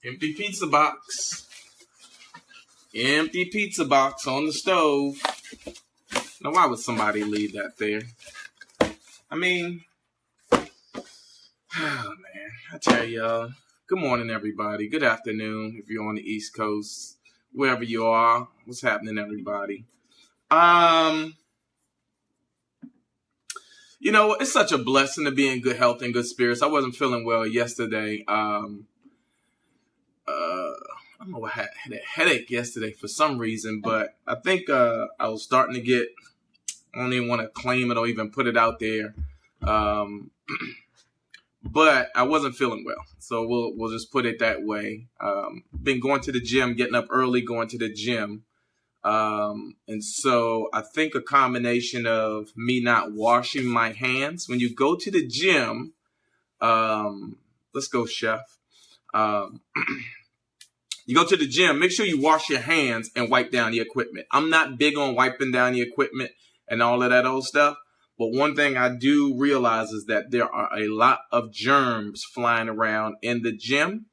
Empty pizza box. Empty pizza box on the stove. Now, why would somebody leave that there? I mean, oh man, I tell y'all. Good morning, everybody. Good afternoon if you're on the East Coast. Wherever you are, what's happening, everybody? You know, it's such a blessing to be in good health and good spirits. I wasn't feeling well yesterday. I don't know, I had a headache yesterday for some reason, but I think I was starting to get, I don't even want to claim it or even put it out there, but I wasn't feeling well, so we'll just put it that way. Been going to the gym, getting up early, going to the gym, and so I think a combination of me not washing my hands. When you go to the gym, let's go, chef. You go to the gym, make sure you wash your hands and wipe down the equipment. I'm not big on wiping down the equipment and all of that old stuff. But one thing I do realize is that there are a lot of germs flying around in the gym.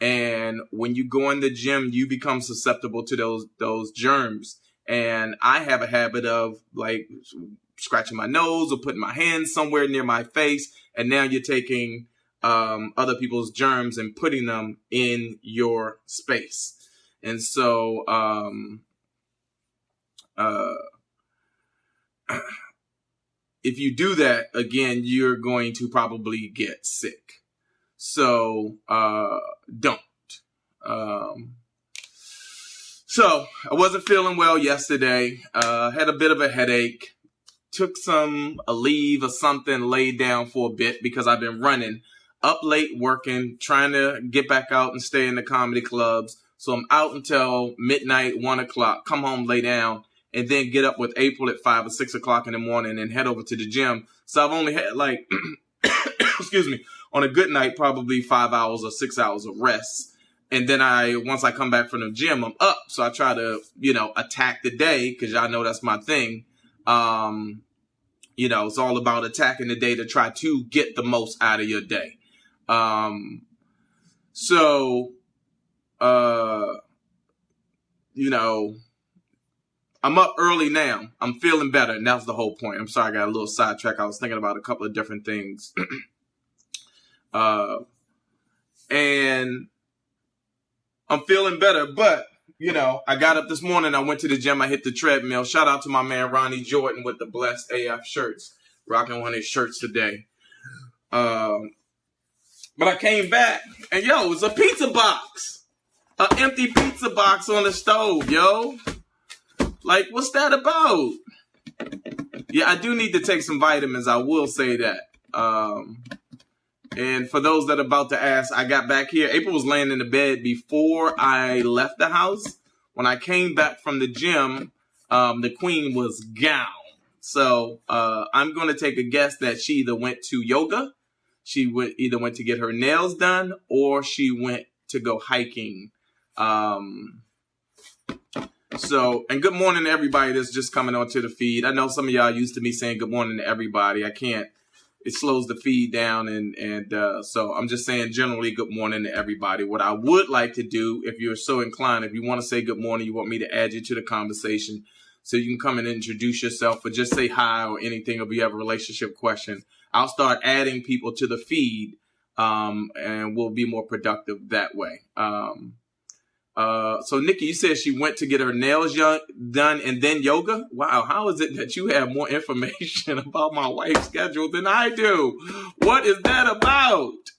And when you go in the gym, you become susceptible to those germs. And I have a habit of like scratching my nose or putting my hands somewhere near my face. And now you're taking other people's germs and putting them in your space. And so, if you do that, again, you're going to probably get sick. So, don't. So I wasn't feeling well yesterday. Had a bit of a headache. Took a leave or something, laid down for a bit because I've been running up late working, trying to get back out and stay in the comedy clubs. So I'm out until midnight, 1 o'clock, come home, lay down, and then get up with April at 5 or 6 o'clock in the morning and head over to the gym. So I've only had like, excuse me, on a good night, probably 5 hours or 6 hours of rest. And then once I come back from the gym, I'm up. So I try to, attack the day because y'all know that's my thing. It's all about attacking the day to try to get the most out of your day. I'm up early now. I'm feeling better. And that's the whole point. I'm sorry, I got a little sidetrack. I was thinking about a couple of different things. And I'm feeling better, but I got up this morning. I went to the gym. I hit the treadmill. Shout out to my man, Ronnie Jordan with the Blessed AF shirts. Rocking one of his shirts today. But I came back and it's a pizza box. An empty pizza box on the stove, yo. Like, what's that about? Yeah, I do need to take some vitamins. I will say that. And for those that are about to ask, I got back here. April was laying in the bed before I left the house. When I came back from the gym, the queen was gone. So I'm going to take a guess that she either went to yoga, she either went to get her nails done, or she went to go hiking. And good morning to everybody that's just coming onto the feed. I know some of y'all used to me saying good morning to everybody. I can't. It slows the feed down, and so I'm just saying generally good morning to everybody. What I would like to do, if you're so inclined, if you want to say good morning, you want me to add you to the conversation, so you can come and introduce yourself, or just say hi or anything, or if you have a relationship question, I'll start adding people to the feed, and we'll be more productive that way. So Nikki, you said she went to get her nails done and then yoga. Wow. How is it that you have more information about my wife's schedule than I do? What is that about?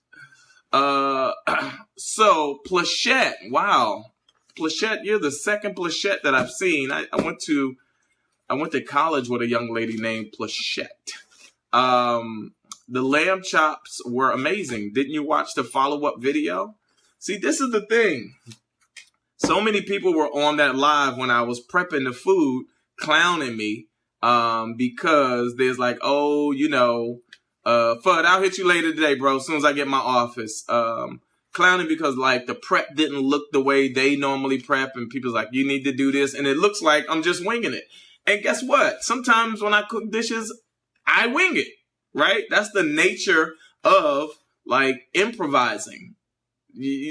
So Plachette. Wow. Plachette, you're the second Plachette that I've seen. I went to college with a young lady named Plachette. The lamb chops were amazing. Didn't you watch the follow-up video? See, this is the thing. So many people were on that live when I was prepping the food, clowning me, because there's like, Fudd, I'll hit you later today, bro, as soon as I get my office. Clowning because like the prep didn't look the way they normally prep, and people's like, you need to do this, and it looks like I'm just winging it. And guess what? Sometimes when I cook dishes, I wing it, right? That's the nature of like improvising.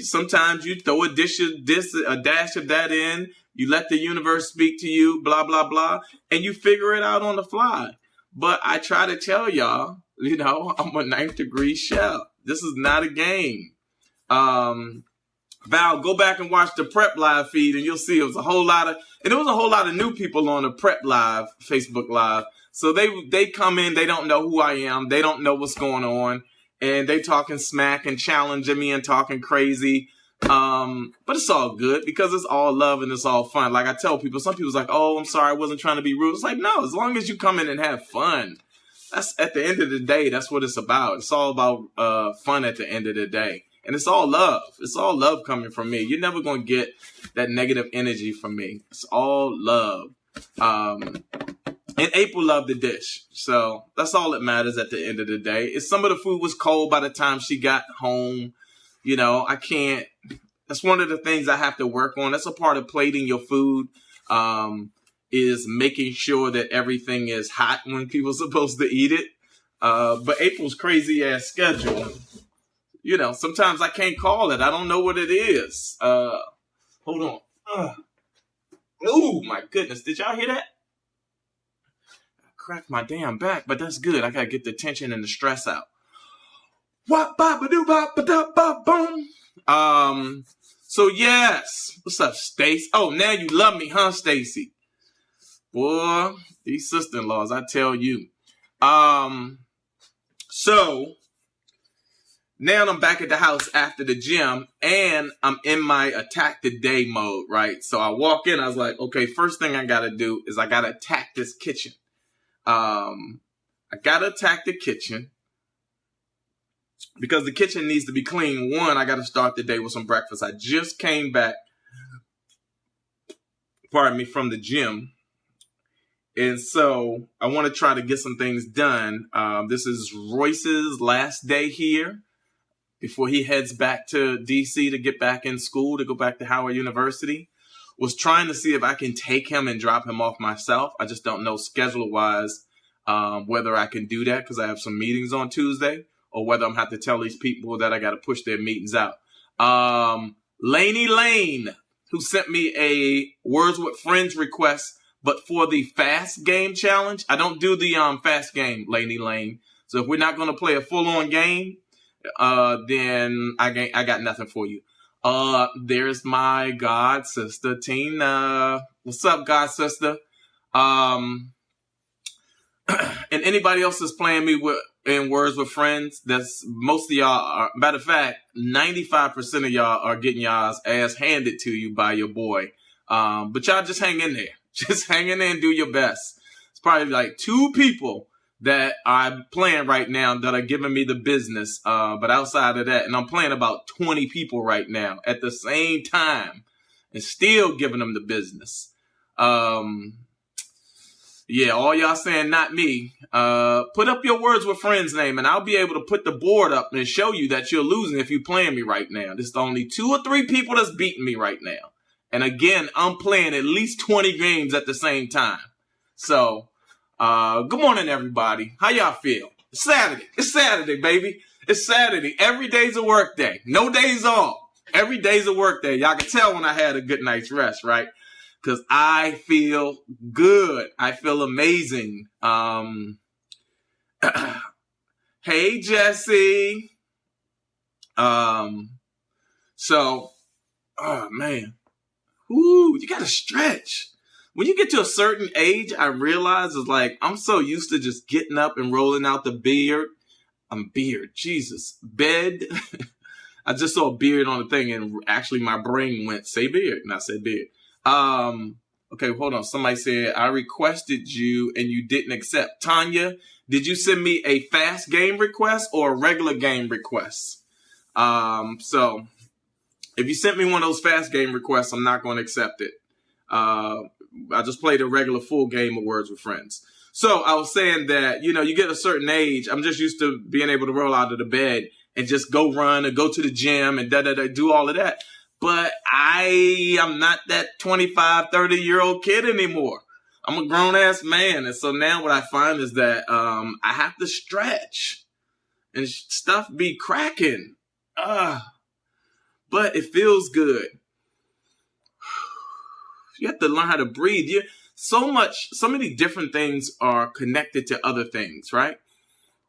Sometimes you throw a dash of that in. You let the universe speak to you, blah, blah, blah, and you figure it out on the fly. But I try to tell y'all, I'm a ninth degree chef. This is not a game. Val, go back and watch the Prep Live feed, and you'll see there was a whole lot of new people on the Prep Live Facebook Live. So they come in, they don't know who I am, they don't know what's going on, and they talking smack and challenging me and talking crazy. But it's all good because it's all love and it's all fun. Like I tell people, some people's like, "Oh, I'm sorry, I wasn't trying to be rude." It's like, no, as long as you come in and have fun. That's at the end of the day, that's what it's about. It's all about fun at the end of the day. And it's all love. It's all love coming from me. You're never going to get that negative energy from me. It's all love. And April loved the dish. So that's all that matters at the end of the day. If some of the food was cold by the time she got home, I can't. That's one of the things I have to work on. That's a part of plating your food, is making sure that everything is hot when people are supposed to eat it. But April's crazy ass schedule. Sometimes I can't call it. I don't know what it is. Hold on. Oh, my goodness. Did y'all hear that? I cracked my damn back, but that's good. I got to get the tension and the stress out. Boom. So, yes. What's up, Stacy? Oh, now you love me, huh, Stacy? Boy, these sister-in-laws, I tell you. So... now I'm back at the house after the gym, and I'm in my attack the day mode, right? So I walk in, I was like, okay, first thing I got to do is I got to attack this kitchen. I got to attack the kitchen because the kitchen needs to be clean. One, I got to start the day with some breakfast. I just came back, from the gym. And so I want to try to get some things done. This is Royce's last day here before he heads back to DC to get back in school, to go back to Howard University. Was trying to see if I can take him and drop him off myself. I just don't know schedule-wise whether I can do that because I have some meetings on Tuesday, or whether I'm going to have to tell these people that I got to push their meetings out. Laney Lane, who sent me a Words with Friends request, but for the fast game challenge. I don't do the fast game, Laney Lane. So if we're not going to play a full-on game, then I got nothing for you. There's my god sister, Tina. What's up, god sister? And anybody else that's playing me in Words with Friends, that's most of y'all are, matter of fact, 95% of y'all are getting y'all's ass handed to you by your boy. But y'all just hang in there. Just hang in there and do your best. It's probably like 2 people that I'm playing right now that are giving me the business. But outside of that, and I'm playing about 20 people right now at the same time and still giving them the business. Yeah, all y'all saying not me. Put up your Words with Friends name and I'll be able to put the board up and show you that you're losing if you're playing me right now. There's only 2 or 3 people that's beating me right now. And again, I'm playing at least 20 games at the same time. So, good morning, everybody. How y'all feel? It's Saturday. It's Saturday, baby. It's Saturday. Every day's a work day. No days off. Every day's a work day. Y'all can tell when I had a good night's rest, right? Because I feel good. I feel amazing. Hey, Jesse. So, oh, man. Ooh, you gotta stretch. When you get to a certain age, I realize it's like, I'm so used to just getting up and rolling out the beard. Jesus. Bed. I just saw a beard on the thing and actually my brain went, say beard. And I said beard. Okay, hold on. Somebody said, I requested you and you didn't accept. Tanya, did you send me a fast game request or a regular game request? So if you sent me one of those fast game requests, I'm not going to accept it. I just played a regular full game of Words with Friends. So I was saying that, you get a certain age. I'm just used to being able to roll out of the bed and just go run and go to the gym and do all of that. But I am not that 25, 30-year-old kid anymore. I'm a grown-ass man. And so now what I find is that I have to stretch and stuff be cracking. but it feels good. You have to learn how to breathe. So many different things are connected to other things, right?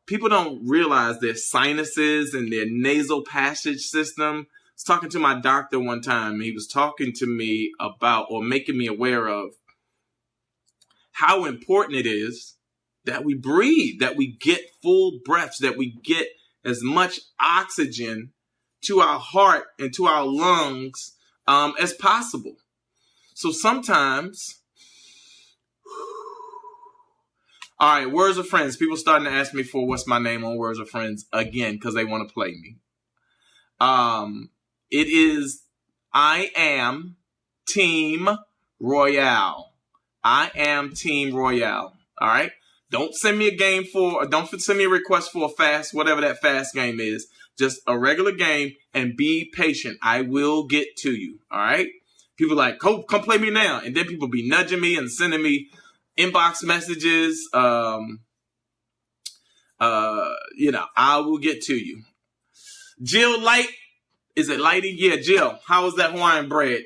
People don't realize their sinuses and their nasal passage system. I was talking to my doctor one time. He was talking to me about, or making me aware of, how important it is that we breathe, that we get full breaths, that we get as much oxygen to our heart and to our lungs as possible. So sometimes, all right, Words of Friends. People starting to ask me for what's my name on Words of Friends again because they want to play me. It is I Am Team Royale. I Am Team Royale. All right. Don't send me don't send me a request for a fast, whatever that fast game is. Just a regular game, and be patient. I will get to you. All right. People like, come play me now. And then people be nudging me and sending me inbox messages. I will get to you. Jill Light. Is it Lighty? Yeah, Jill. How is that Hawaiian bread?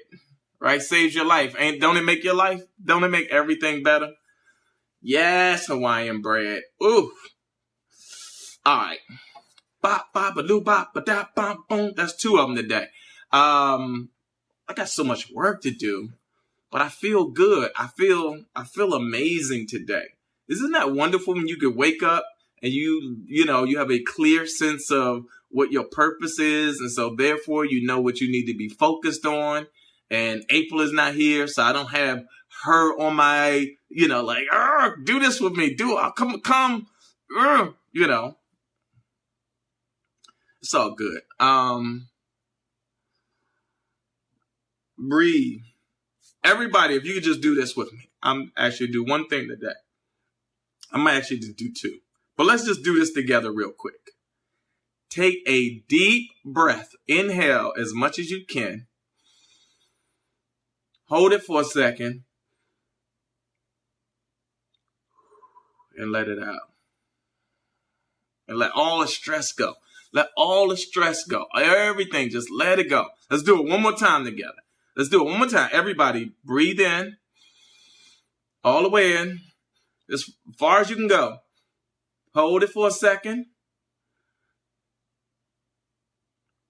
Right? Saves your life. Don't it make your life? Don't it make everything better? Yes, Hawaiian bread. Ooh. All right. Bop, bop, ba doo, bop, ba da, bop, boom. That's 2 of them today. I got so much work to do, but I feel good. I feel amazing today. Isn't that wonderful when you could wake up and you have a clear sense of what your purpose is, and so therefore you know what you need to be focused on. And April is not here, so I don't have her on my, do this with me, come, it's all good. Breathe. Everybody, if you could just do this with me. I'm actually do one thing today. I might actually just do 2. But let's just do this together real quick. Take a deep breath. Inhale as much as you can. Hold it for a second. And let it out. And let all the stress go. Let all the stress go. Everything, just let it go. Let's do it one more time together. Let's do it one more time. Everybody, breathe in. All the way in. As far as you can go. Hold it for a second.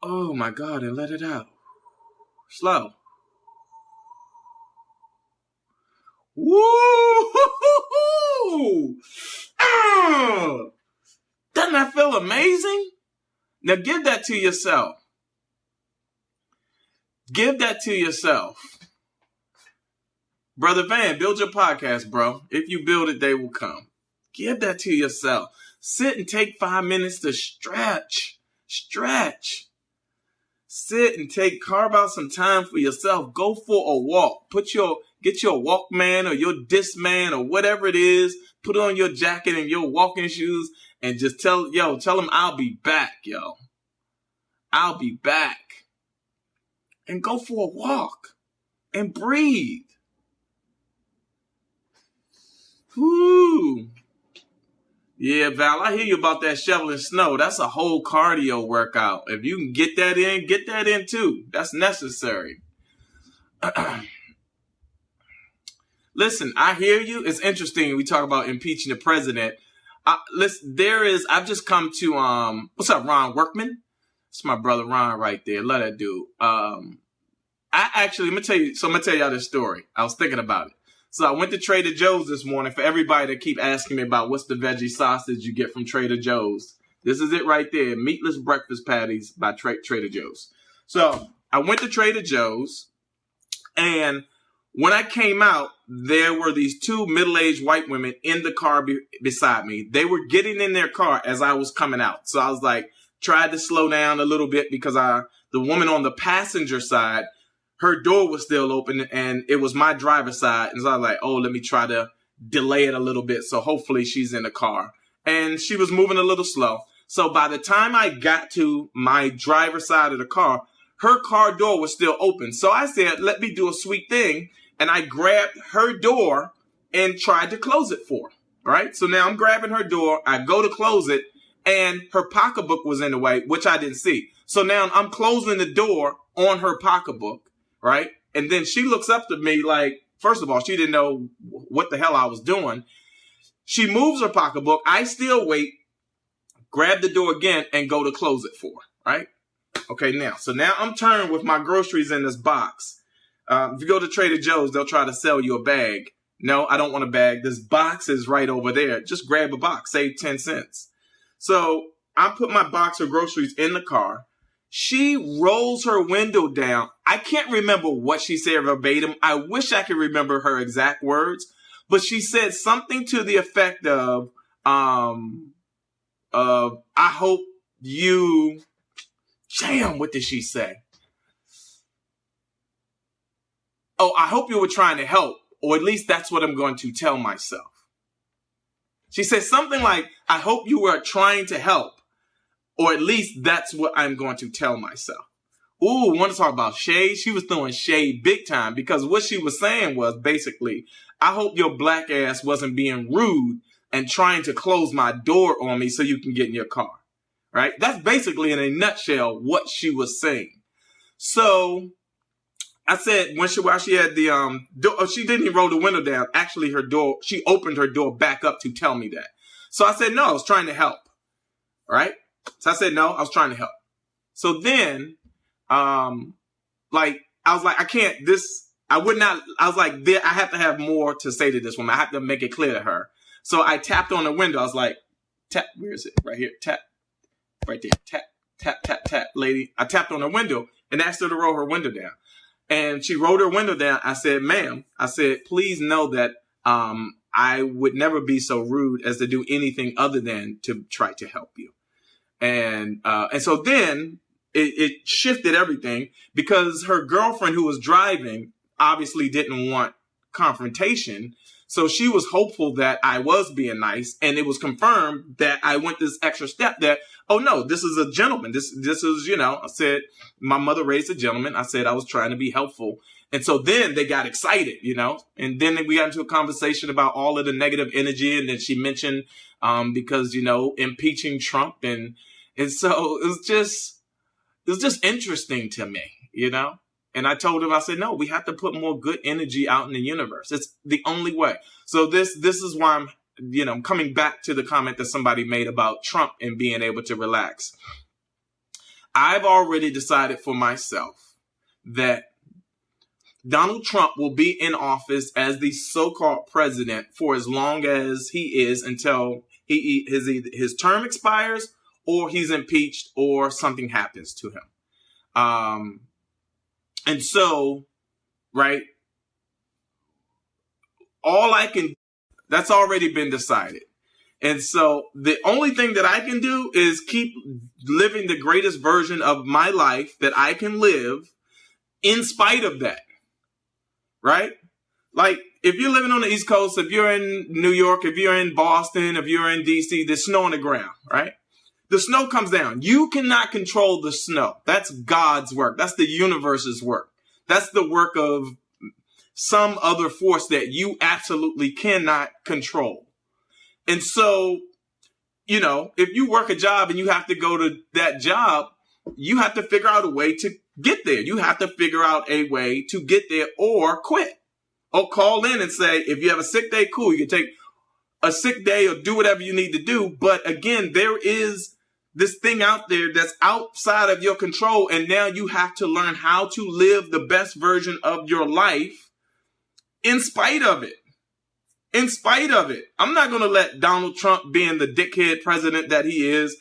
Oh my God, and let it out. Slow. Woo! Doesn't that feel amazing? Now give that to yourself. Give that to yourself. Brother Van, build your podcast, bro. If you build it, they will come. Give that to yourself. Sit and take 5 minutes to stretch. Stretch. Sit and carve out some time for yourself. Go for a walk. Get your Walkman or your Discman or whatever it is. Put on your jacket and your walking shoes and just tell them I'll be back, yo. I'll be back. And go for a walk and breathe. Whoo. Yeah, Val, I hear you about that shoveling snow. That's a whole cardio workout. If you can get that in too. That's necessary. Listen, I hear you. It's interesting. We talk about impeaching the president. I've just come to, what's up, Ron Workman? It's my brother Ron right there. Love that dude. I'm going to tell y'all this story. I was thinking about it. So I went to Trader Joe's this morning. For everybody that keep asking me about what's the veggie sausage you get from Trader Joe's, this is it right there. Meatless breakfast patties by Trader Joe's. So I went to Trader Joe's, and when I came out, there were these 2 middle-aged white women in the car beside me. They were getting in their car as I was coming out. So I was like, tried to slow down a little bit because the woman on the passenger side, her door was still open and it was my driver's side. And so I was like, let me try to delay it a little bit. So hopefully she's in the car. And she was moving a little slow. So by the time I got to my driver's side of the car, her car door was still open. So I said, let me do a sweet thing. And I grabbed her door and tried to close it for her. Right? So now I'm grabbing her door. I go to close it and her pocketbook was in the way, which I didn't see. So now I'm closing the door on her pocketbook, right? And then she looks up to me like, first of all, she didn't know what the hell I was doing. She moves her pocketbook. I still wait, grab the door again, and go to close it for her, right? Okay, so now I'm turned with my groceries in this box. If you go to Trader Joe's, they'll try to sell you a bag. No, I don't want a bag. This box is right over there. Just grab a box, save 10 cents. So I put my box of groceries in the car. She rolls her window down. I can't remember what she said verbatim. I wish I could remember her exact words, but she said something to the effect of, I hope you, damn, what did she say? Oh, I hope you were trying to help, or at least that's what I'm going to tell myself. She said something like, I hope you were trying to help, or at least that's what I'm going to tell myself. Ooh, want to talk about shade? She was throwing shade big time, because what she was saying was basically, I hope your black ass wasn't being rude and trying to close my door on me so you can get in your car, right? That's basically in a nutshell what she was saying. So I said, while she had the, door, she didn't even roll the window down. Actually, she opened her door back up to tell me that. So I said, no, I was trying to help, right? So I said, no, I was trying to help. So then, I was like, I have to have more to say to this woman. I have to make it clear to her. So I tapped on the window. I was like, tap, where is it? Right here. Tap, right there. Tap, tap, tap, tap, lady. I tapped on the window and asked her to roll her window down. And she rolled her window down. I said, ma'am, please know that I would never be so rude as to do anything other than to try to help you. And so then it shifted everything, because her girlfriend who was driving obviously didn't want confrontation. So she was hopeful that I was being nice, and it was confirmed that I went this extra step that, oh no, this is a gentleman. This is, I said, my mother raised a gentleman. I said I was trying to be helpful. And so then they got excited, and then we got into a conversation about all of the negative energy. And then she mentioned, because, impeaching Trump. And so it was just interesting to me, And I told him, I said, no, we have to put more good energy out in the universe. It's the only way. So this is why I'm coming back to the comment that somebody made about Trump and being able to relax. I've already decided for myself that Donald Trump will be in office as the so-called president for as long as he is, until his term expires, or he's impeached, or something happens to him. And so, right, that's already been decided. And so the only thing that I can do is keep living the greatest version of my life that I can live in spite of that, right? Like, if you're living on the East Coast, if you're in New York, if you're in Boston, if you're in DC, there's snow on the ground, right? The snow comes down. You cannot control the snow. That's God's work. That's the universe's work. That's the work of some other force that you absolutely cannot control. And so, if you work a job and you have to go to that job, you have to figure out a way to get there. You have to figure out a way to get there, or quit, or call in and say, if you have a sick day, cool. You can take a sick day or do whatever you need to do. But again, there is this thing out there that's outside of your control. And now you have to learn how to live the best version of your life in spite of it. In spite of it. I'm not going to let Donald Trump, being the dickhead president that he is,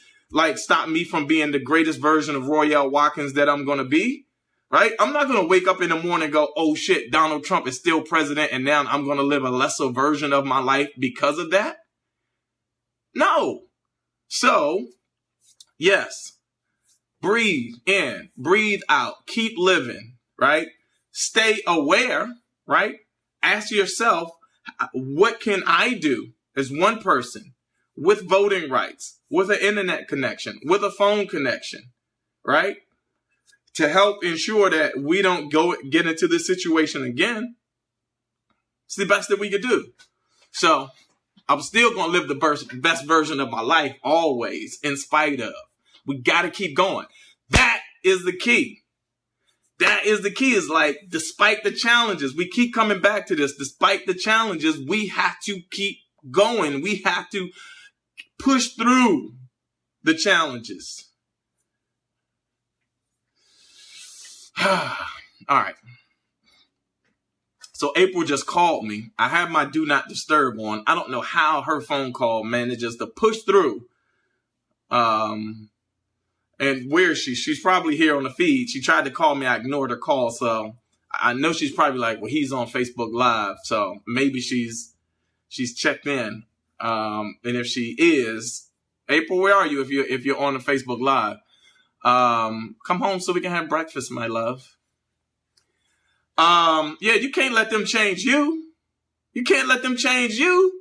stop me from being the greatest version of Royale Watkins that I'm going to be. Right? I'm not going to wake up in the morning and go, oh shit, Donald Trump is still president, and now I'm going to live a lesser version of my life because of that. No. So, yes, breathe in, breathe out, keep living, right? Stay aware, right? Ask yourself, what can I do as one person with voting rights, with an internet connection, with a phone connection, right? To help ensure that we don't get into this situation again. It's the best that we could do. So I'm still going to live the best version of my life always, in spite of. We got to keep going. That is the key. That is the key. Is like, despite the challenges, we keep coming back to this. Despite the challenges, we have to keep going. We have to push through the challenges. All right. So April just called me. I have my do not disturb on. I don't know how her phone call manages to push through. And where is she? She's probably here on the feed. She tried to call me. I ignored her call. So I know she's probably like, well, he's on Facebook Live. So maybe she's checked in. And if she is, April, where are you if you're on the Facebook Live? Come home so we can have breakfast, my love. Yeah, you can't let them change you. You can't let them change you.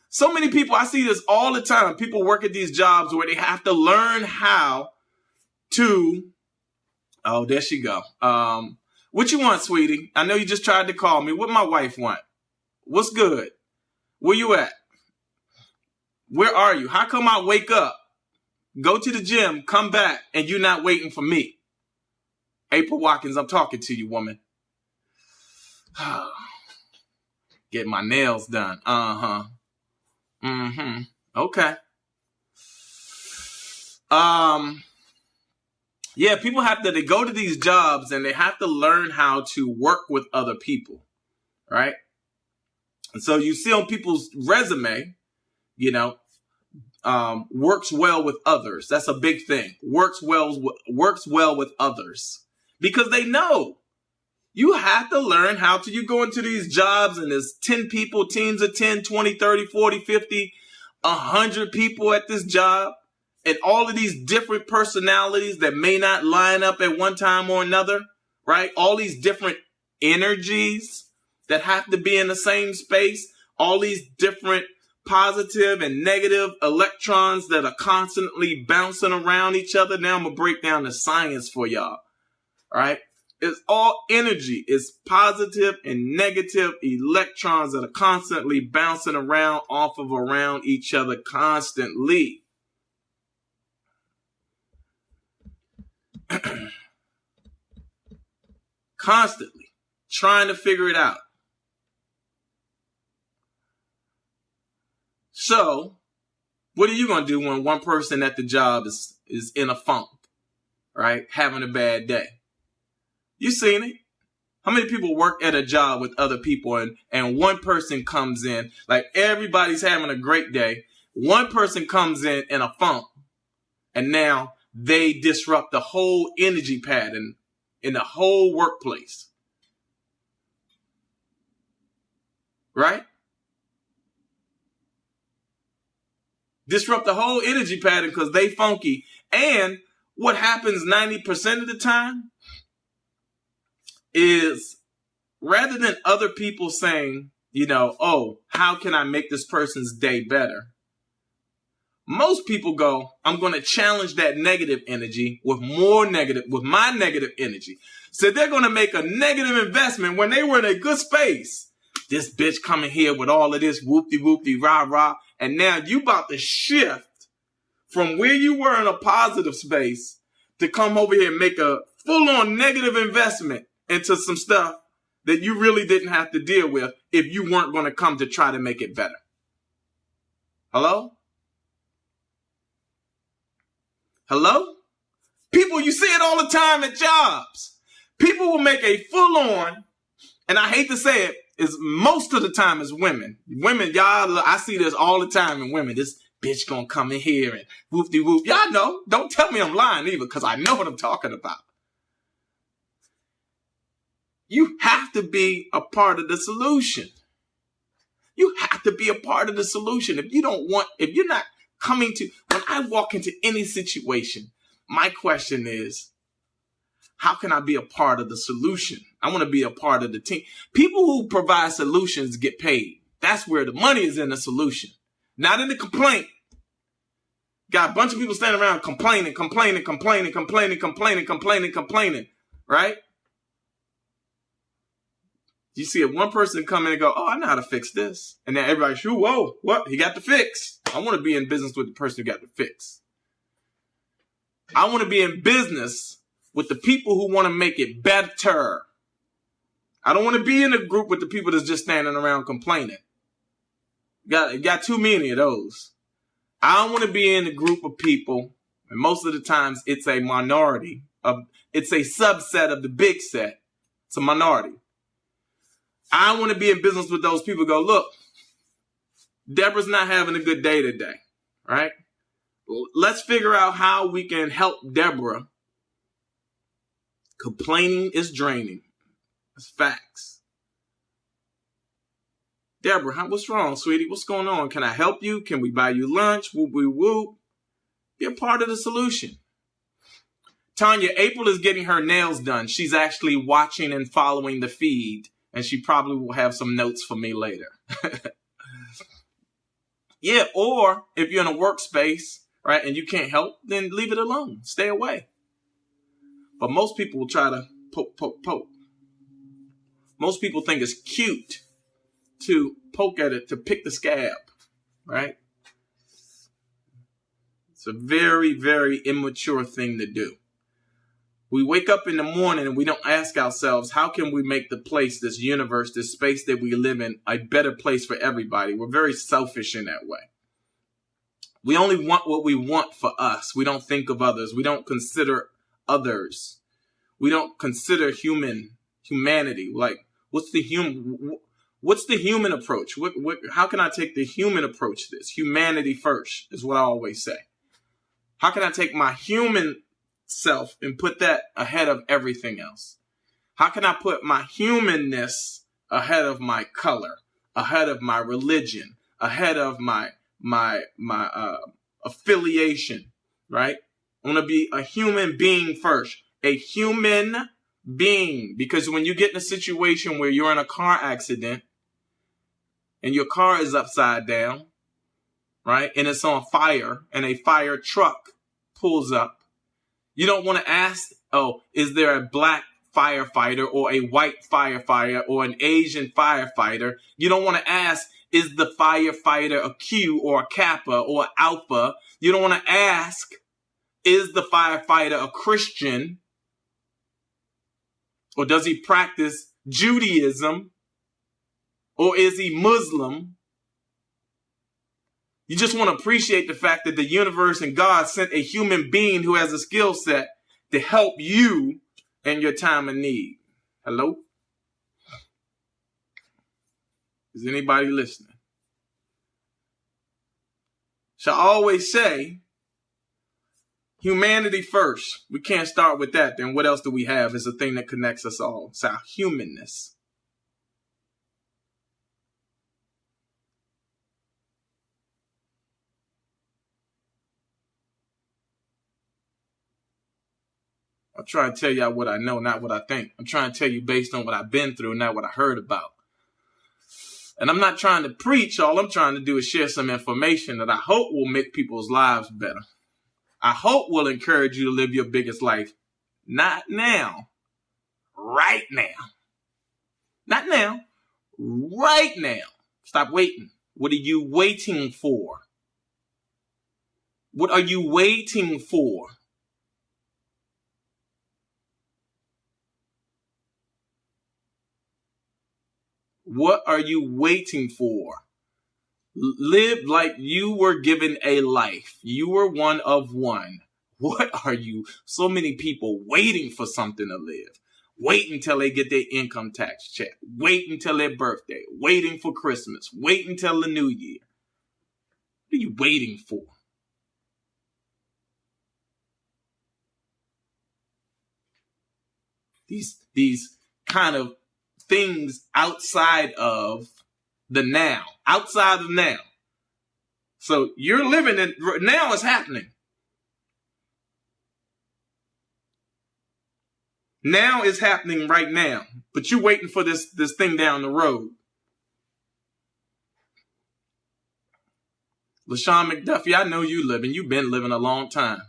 So many people, I see this all the time. People work at these jobs where they have to learn how to, oh, there she go. What you want, sweetie? I know you just tried to call me. What my wife want? What's good? Where you at? Where are you? How come I wake up, go to the gym, come back, and you're not waiting for me? April Watkins, I'm talking to you, woman. Get my nails done. Okay. Yeah, people they go to these jobs and they have to learn how to work with other people, right? And so you see on people's resume, works well with others. That's a big thing. Works well with others because they know you have to learn how to, you go into these jobs and there's 10 people, teams of 10, 20, 30, 40, 50, 100 people at this job. And all of these different personalities that may not line up at one time or another, right? All these different energies that have to be in the same space. All these different positive and negative electrons that are constantly bouncing around each other. Now I'm going to break down the science for y'all, all right? It's all energy. It's positive and negative electrons that are constantly bouncing around around each other constantly. Constantly trying to figure it out. So, what are you going to do when one person at the job is in a funk, right? Having a bad day. You seen it. How many people work at a job with other people and one person comes in, like everybody's having a great day. One person comes in a funk and now they disrupt the whole energy pattern in the whole workplace. Right? Disrupt the whole energy pattern because they funky. And what happens 90% of the time is rather than other people saying, oh, how can I make this person's day better? Most people go, I'm going to challenge that negative energy with my negative energy. So they're going to make a negative investment when they were in a good space. This bitch coming here with all of this whoopty rah rah. And now you about to shift from where you were in a positive space to come over here and make a full on negative investment into some stuff that you really didn't have to deal with if you weren't going to come to try to make it better. Hello? Hello? People, you see it all the time at jobs. People will make a full on, and I hate to say it, is most of the time is women. Women, y'all, I see this all the time in women. This bitch gonna come in here and whoop-de-whoop. Y'all know. Don't tell me I'm lying either, because I know what I'm talking about. You have to be a part of the solution. You have to be a part of the solution. If you're not coming to, when I walk into any situation, my question is, how can I be a part of the solution? I want to be a part of the team. People who provide solutions get paid. That's where the money is, in the solution, not in the complaint. Got a bunch of people standing around complaining, right? You see one person come in and go, oh, I know how to fix this. And then everybody's, whoa, what? He got the fix. I want to be in business with the person who got the fix. I want to be in business with the people who want to make it better. I don't want to be in a group with the people that's just standing around complaining. Got too many of those. I want to be in a group of people, and most of the times it's a minority. It's a subset of the big set. It's a minority. I want to be in business with those people who go, look, Deborah's not having a good day today, right? Let's figure out how we can help Deborah. Complaining is draining. That's facts. Deborah, what's wrong, sweetie? What's going on? Can I help you? Can we buy you lunch? Whoop, whoop, whoop. Be a part of the solution. Tanya, April is getting her nails done. She's actually watching and following the feed, and she probably will have some notes for me later. Yeah, or if you're in a workspace, right, and you can't help, then leave it alone. Stay away. But most people will try to poke. Most people think it's cute to poke at it, to pick the scab, right? It's a very, very immature thing to do. We wake up in the morning and we don't ask ourselves, how can we make the place, this universe, this space that we live in, a better place for everybody? We're very selfish in that way. We only want what we want for us. We don't think of others. We don't consider others. We don't consider humanity. Like, what's the human approach? How can I take the human approach to this? Humanity first is what I always say. How can I take my human self and put that ahead of everything else? How can I put my humanness ahead of my color, ahead of my religion, ahead of my affiliation, right? I want to be a human being first. A human being. Because when you get in a situation where you're in a car accident and your car is upside down, right? And it's on fire and a fire truck pulls up. You don't want to ask, oh, is there a black firefighter or a white firefighter or an Asian firefighter? You don't want to ask, is the firefighter a Q or a Kappa or Alpha? You don't want to ask, is the firefighter a Christian? Or does he practice Judaism? Or is he Muslim? You just want to appreciate the fact that the universe and God sent a human being who has a skill set to help you in your time of need. Hello? Is anybody listening? Shall always say, humanity first. We can't start with that. Then what else do we have is the thing that connects us all. It's our humanness. I'm trying to tell y'all what I know, not what I think. I'm trying to tell you based on what I've been through, not what I heard about. And I'm not trying to preach. All I'm trying to do is share some information that I hope will make people's lives better. I hope will encourage you to live your biggest life. Not now. Right now. Not now. Right now. Stop waiting. What are you waiting for? What are you waiting for? What are you waiting for? Live like you were given a life. You were one of one. What are you? So many people waiting for something to live. Wait until they get their income tax check. Wait until their birthday. Waiting for Christmas. Wait until the new year. What are you waiting for? These kind of things outside of the now, outside of now. So you're living in, now is happening. Now is happening right now, but you're waiting for this thing down the road. LaShawn McDuffie, I know you living. You've been living a long time.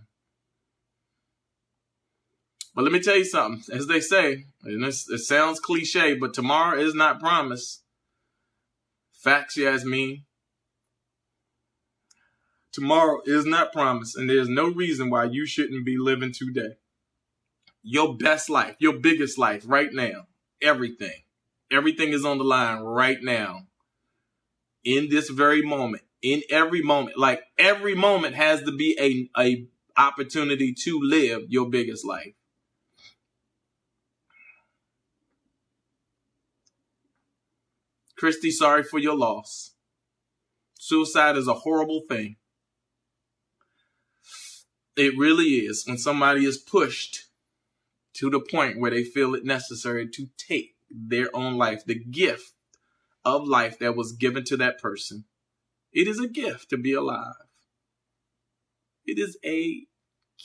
But let me tell you something. As they say, and it sounds cliche, but tomorrow is not promised. Facts, Yasmin. Tomorrow is not promised, and there's no reason why you shouldn't be living today. Your best life, your biggest life right now. Everything. Everything is on the line right now. In this very moment. In every moment. Like every moment has to be a opportunity to live your biggest life. Christy, sorry for your loss. Suicide is a horrible thing. It really is. When somebody is pushed to the point where they feel it necessary to take their own life, the gift of life that was given to that person. It is a gift to be alive. It is a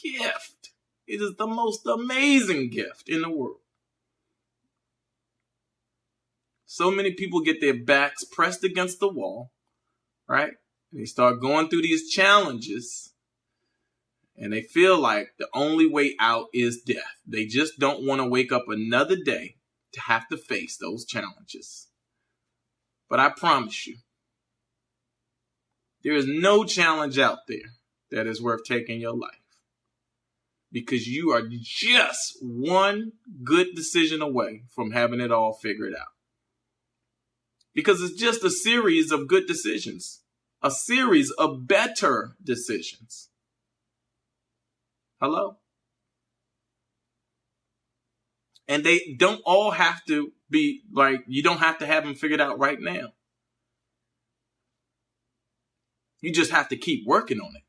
gift. It is the most amazing gift in the world. So many people get their backs pressed against the wall, right? They start going through these challenges, and they feel like the only way out is death. They just don't want to wake up another day to have to face those challenges. But I promise you, there is no challenge out there that is worth taking your life. Because you are just one good decision away from having it all figured out. Because it's just a series of good decisions. A series of better decisions. Hello? And they don't all have to be like, you don't have to have them figured out right now. You just have to keep working on it.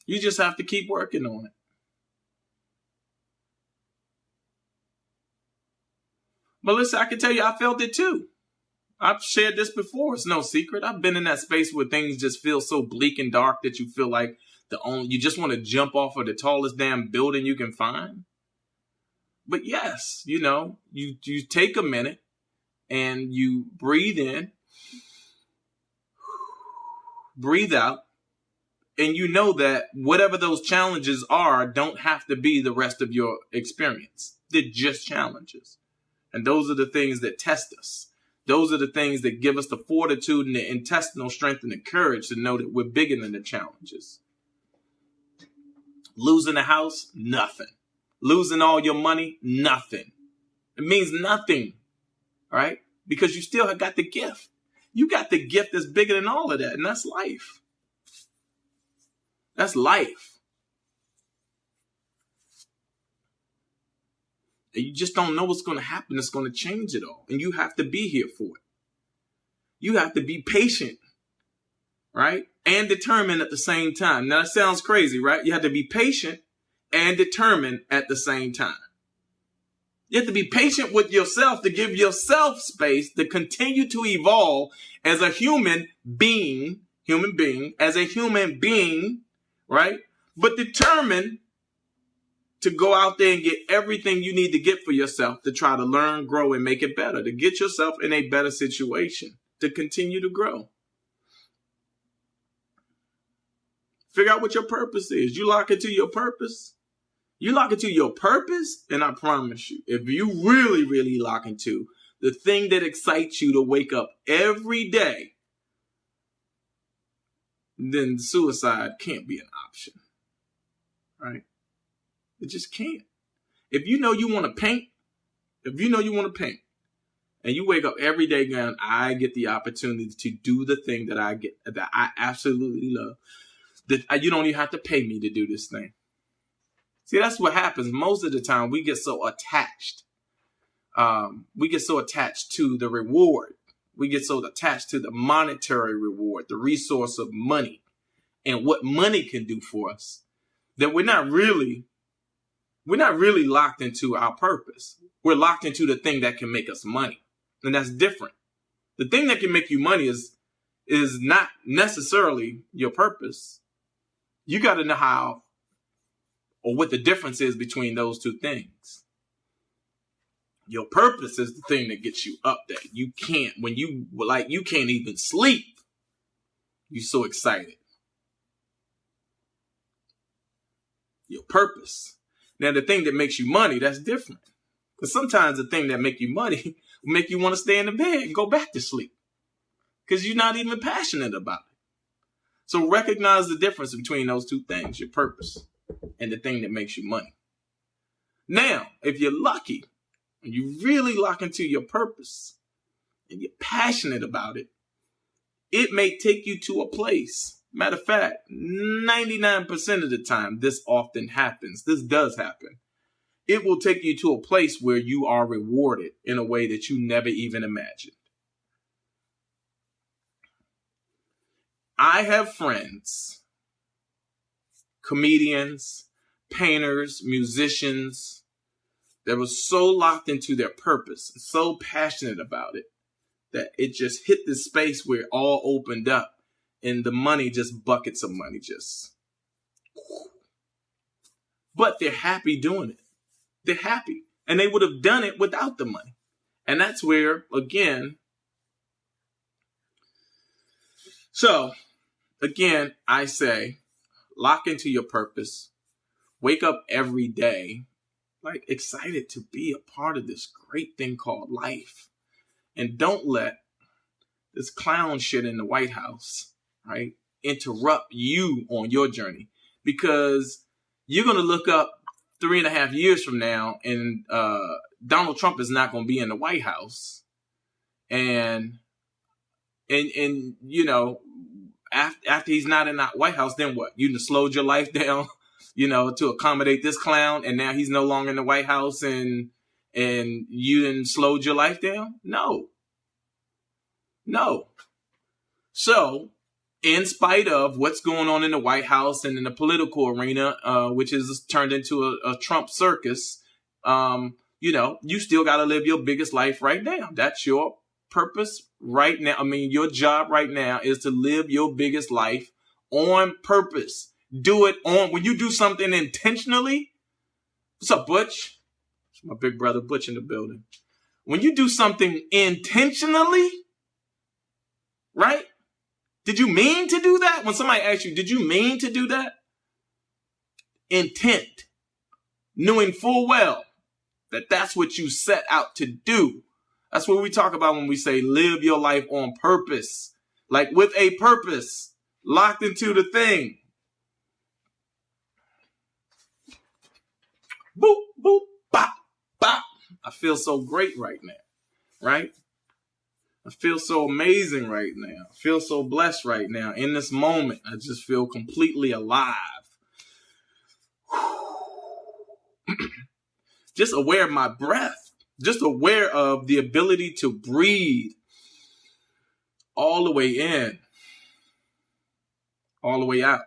You just have to keep working on it. Melissa, I can tell you I felt it too. I've shared this before. It's no secret. I've been in that space where things just feel so bleak and dark that you feel like you just want to jump off of the tallest damn building you can find. But yes, you take a minute and you breathe in, breathe out, and you know that whatever those challenges are don't have to be the rest of your experience. They're just challenges. And those are the things that test us. Those are the things that give us the fortitude and the intestinal strength and the courage to know that we're bigger than the challenges. Losing a house, nothing. Losing all your money, nothing. It means nothing, right? Because you still have got the gift. You got the gift that's bigger than all of that, and that's life. That's life. And you just don't know what's going to happen. It's going to change it all. And you have to be here for it. You have to be patient, right? And determined at the same time. Now, that sounds crazy, right? You have to be patient and determined at the same time. You have to be patient with yourself to give yourself space to continue to evolve as a human being, right? But determined to go out there and get everything you need to get for yourself to try to learn, grow, and make it better, to get yourself in a better situation, to continue to grow. Figure out what your purpose is. You lock into your purpose. You lock into your purpose, and I promise you, if you really, really lock into the thing that excites you to wake up every day, then suicide can't be an option, right? It just can't. If you know you want to paint, and you wake up every day going, I get the opportunity to do the thing that I absolutely love, that you don't even have to pay me to do this thing. See, that's what happens. Most of the time, we get so attached. We get so attached to the reward. We get so attached to the monetary reward, the resource of money, and what money can do for us, that we're not really locked into our purpose. We're locked into the thing that can make us money. And that's different. The thing that can make you money is not necessarily your purpose. You got to know how or what the difference is between those two things. Your purpose is the thing that gets you up there. You can't even sleep. You're so excited. Your purpose Now, the thing that makes you money, that's different. Because sometimes the thing that make you money will make you want to stay in the bed and go back to sleep. Because you're not even passionate about it. So recognize the difference between those two things, your purpose and the thing that makes you money. Now, if you're lucky and you really lock into your purpose and you're passionate about it, it may take you to a place. Matter of fact, 99% of the time, this often happens. This does happen. It will take you to a place where you are rewarded in a way that you never even imagined. I have friends, comedians, painters, musicians, that were so locked into their purpose and so passionate about it that it just hit this space where it all opened up and the money, just buckets of money, just. But they're happy doing it. They're happy. And they would have done it without the money. And that's where, again, I say, lock into your purpose. Wake up every day, like, excited to be a part of this great thing called life. And don't let this clown shit in the White House, right, interrupt you on your journey. Because you're going to look up 3.5 years from now and Donald Trump is not going to be in the White House. And you know, after he's not in that White House, then what? You done slowed your life down, you know, to accommodate this clown, and now he's no longer in the White House, and you done slowed your life down? No. So, in spite of what's going on in the White House and in the political arena, which is turned into a Trump circus, you know, you still got to live your biggest life right now. That's your purpose right now. I mean, your job right now is to live your biggest life on purpose. Do it when you do something intentionally. What's up, Butch? It's my big brother Butch in the building. When you do something intentionally, right? Did you mean to do that? When somebody asks you, did you mean to do that? Intent. Knowing full well that that's what you set out to do. That's what we talk about when we say live your life on purpose. Like with a purpose. Locked into the thing. Boop, boop, bop, bop. I feel so great right now. Right? I feel so amazing right now. I feel so blessed right now. In this moment, I just feel completely alive. Just aware of my breath. Just aware of the ability to breathe all the way in, all the way out.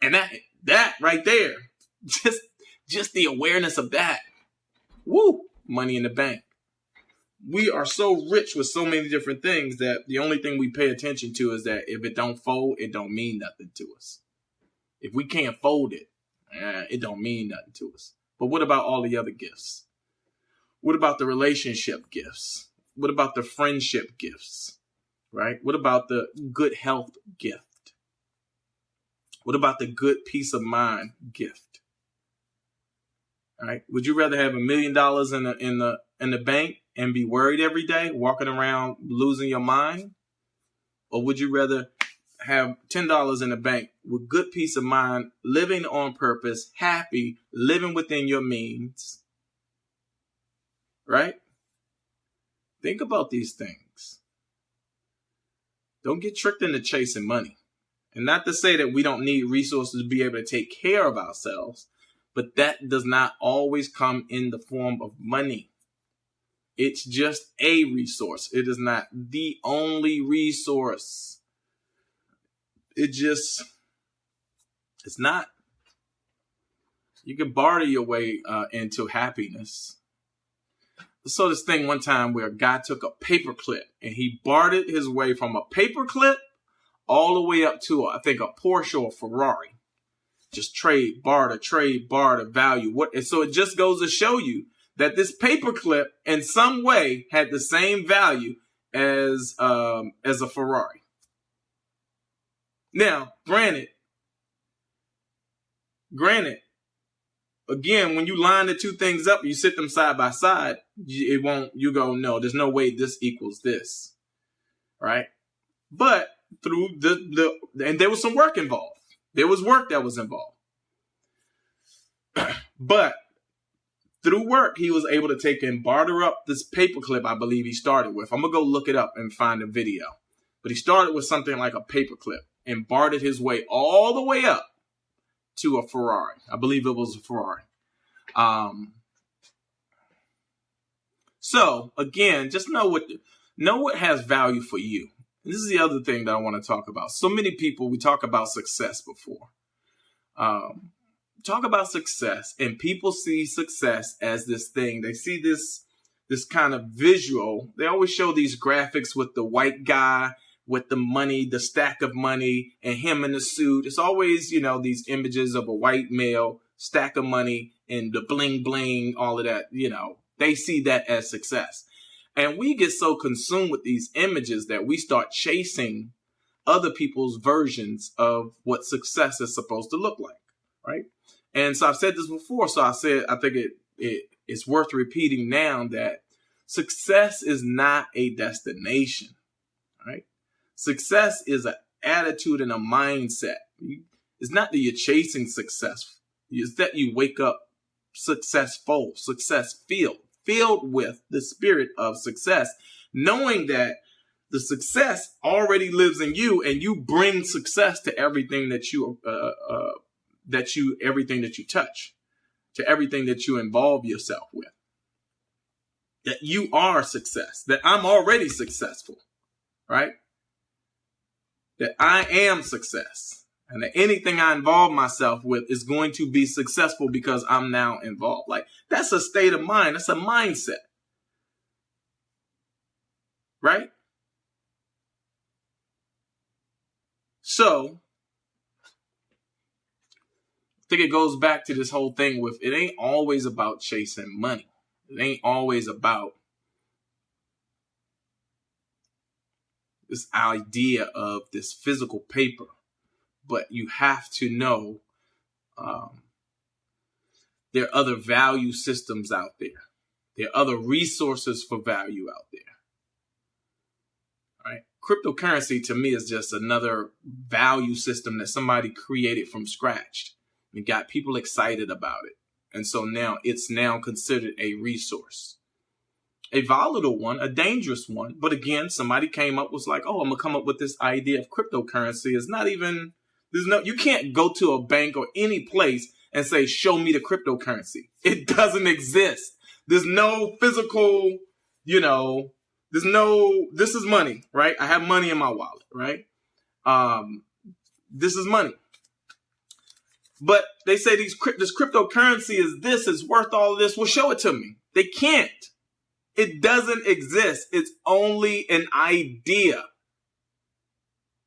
And that right there, just the awareness of that. Woo! Money in the bank. We are so rich with so many different things that the only thing we pay attention to is that if it don't fold, it don't mean nothing to us. If we can't fold it, it don't mean nothing to us. But what about all the other gifts? What about the relationship gifts? What about the friendship gifts? Right? What about the good health gift? What about the good peace of mind gift? All right? Would you rather have $1 million in the bank and be worried every day, walking around losing your mind? Or would you rather have $10 in the bank with good peace of mind, living on purpose, happy, living within your means? Right? Think about these things. Don't get tricked into chasing money. And not to say that we don't need resources to be able to take care of ourselves, but that does not always come in the form of money. It's just a resource. It is not the only resource. It's not. You can barter your way into happiness. I saw this thing one time where a guy took a paper clip and he bartered his way from a paper clip all the way up to, I think, a Porsche or a Ferrari. Just trade, barter, value. And so it just goes to show you that this paper clip in some way had the same value as a Ferrari. Now, granted, Granted, again, when you line the two things up, you sit them side by side, you go, no, there's no way this equals this. Right? But through and there was some work involved. There was work that was involved. But through work, he was able to take and barter up this paperclip, I believe he started with. I'm going to go look it up and find a video. But he started with something like a paperclip and bartered his way all the way up to a Ferrari. I believe it was a Ferrari. So, again, just know what has value for you. This is the other thing that I want to talk about. So many people, we talk about success before. Talk about success, and people see success as this thing. They see this kind of visual. They always show these graphics with the white guy with the money, the stack of money, and him in the suit. It's always, these images of a white male, stack of money, and the bling bling, all of that. They see that as success. And we get so consumed with these images that we start chasing other people's versions of what success is supposed to look like, right? And so I've said this before, so I think it's worth repeating now that success is not a destination, right? Success is an attitude and a mindset. It's not that you're chasing success. It's that you wake up successful, filled with the spirit of success, knowing that the success already lives in you, and you bring success to everything that you everything that you touch, to everything that you involve yourself with. That you are success, that I'm already successful, right? That I am success, and that anything I involve myself with is going to be successful because I'm now involved. Like, that's a state of mind. That's a mindset, right? So, I think it goes back to this whole thing with, it ain't always about chasing money. It ain't always about this idea of this physical paper. But you have to know there are other value systems out there. There are other resources for value out there. Right? Cryptocurrency to me is just another value system that somebody created from scratch and got people excited about it. And so now it's now considered a resource. A volatile one, a dangerous one. But again, somebody came up, was like, oh, I'm going to come up with this idea of cryptocurrency. It's not even, you can't go to a bank or any place and say, show me the cryptocurrency. It doesn't exist. There's no physical, this is money, right? I have money in my wallet, right? This is money. But they say this cryptocurrency is worth all of this. Well, show it to me. They can't. It doesn't exist. It's only an idea,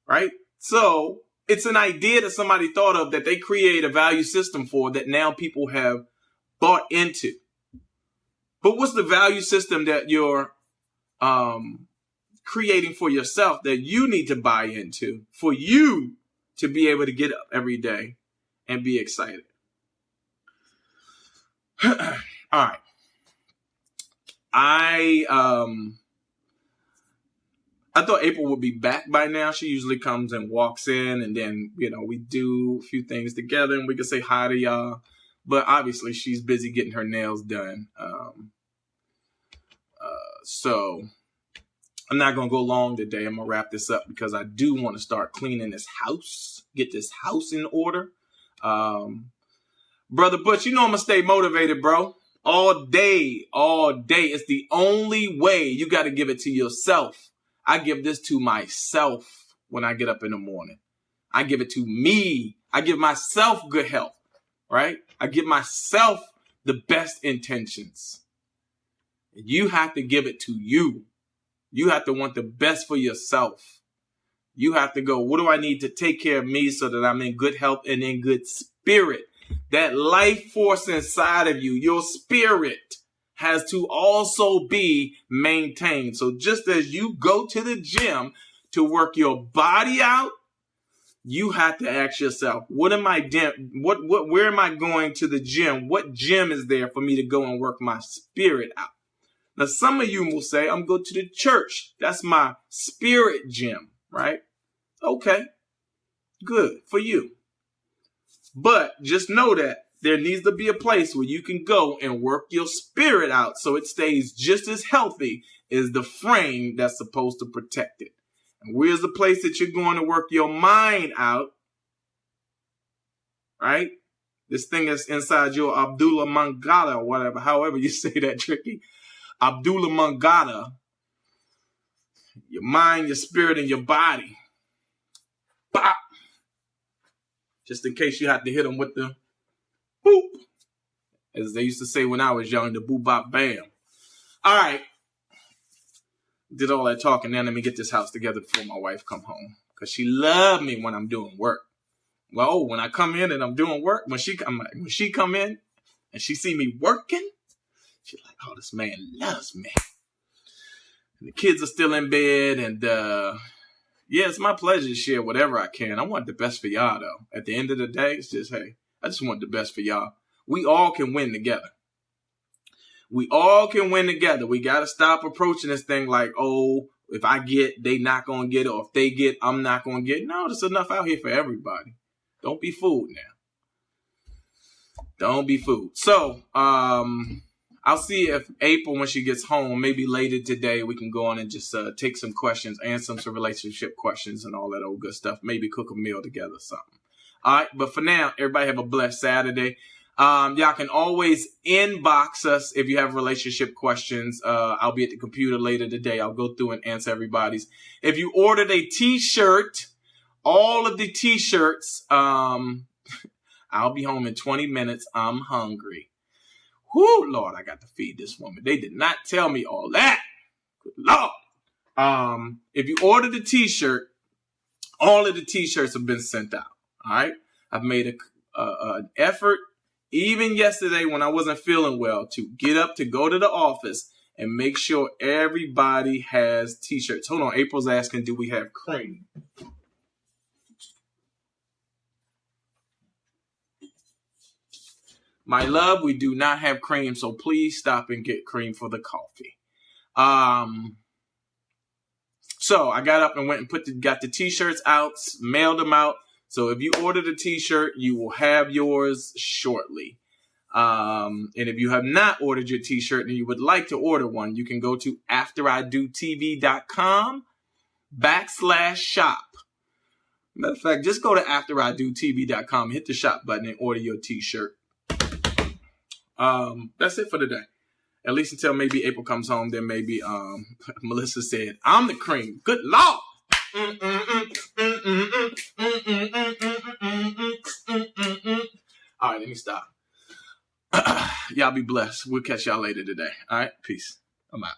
right? So it's an idea that somebody thought of, that they create a value system for, that now people have bought into. But what's the value system that you're creating for yourself that you need to buy into for you to be able to get up every day and be excited? All right. I thought April would be back by now. She usually comes and walks in, and then, we do a few things together and we can say hi to y'all. But obviously she's busy getting her nails done. So I'm not going to go long today. I'm going to wrap this up because I do want to start cleaning this house, get this house in order. Brother Butch, I'm going to stay motivated, bro. All day. It's the only way. You got to give it to yourself. I give this to myself when I get up in the morning. I give it to me. I give myself good health, right? I give myself the best intentions. You have to give it to you. You have to want the best for yourself. You have to go, what do I need to take care of me so that I'm in good health and in good spirit? That life force inside of you, your spirit, has to also be maintained. So just as you go to the gym to work your body out, you have to ask yourself, where am I going to the gym? What gym is there for me to go and work my spirit out? Now, some of you will say, I'm going to the church. That's my spirit gym, right? Okay, good for you. But just know that there needs to be a place where you can go and work your spirit out so it stays just as healthy as the frame that's supposed to protect it. And where's the place that you're going to work your mind out, right? This thing is inside your Abdullah Mangata or whatever, however you say that, Tricky. Abdullah Mangata, your mind, your spirit, and your body. Bop! Just in case you have to hit them with the boop. As they used to say when I was young, the boop, bop, bam. All right. Did all that talking. Now let me get this house together before my wife come home. Because she loved me when I'm doing work. Well, when I come in and I'm doing work, when she come in and she see me working, she's like, oh, this man loves me. And the kids are still in bed. And yeah, it's my pleasure to share whatever I can. I want the best for y'all, though. At the end of the day, it's just, hey, I just want the best for y'all. We all can win together. We all can win together. We got to stop approaching this thing like, oh, if I get, they not going to get it. Or if they get, I'm not going to get it. No, there's enough out here for everybody. Don't be fooled now. Don't be fooled. So, I'll see if April, when she gets home, maybe later today, we can go on and just take some questions, answer some relationship questions and all that old good stuff. Maybe cook a meal together or something. All right. But for now, everybody have a blessed Saturday. Y'all can always inbox us if you have relationship questions. I'll be at the computer later today. I'll go through and answer everybody's. If you ordered a t-shirt, all of the t-shirts, I'll be home in 20 minutes. I'm hungry. Whoo, Lord, I got to feed this woman. They did not tell me all that. Good Lord. If you ordered a t-shirt, all of the t-shirts have been sent out. All right. I've made an effort, even yesterday when I wasn't feeling well, to get up to go to the office and make sure everybody has t-shirts. Hold on. April's asking, do we have cream? My love, we do not have cream, so please stop and get cream for the coffee. So I got up and went and got the t-shirts out, mailed them out. So if you ordered a t-shirt, you will have yours shortly. And if you have not ordered your t-shirt and you would like to order one, you can go to afteridotv.com/shop. Matter of fact, just go to afteridotv.com, hit the shop button and order your t-shirt. That's it for today. At least until maybe April comes home, then maybe Melissa said, I'm the cream. Good Lord. All right, let me stop. Y'all be blessed. We'll catch y'all later today. All right, peace. I'm out.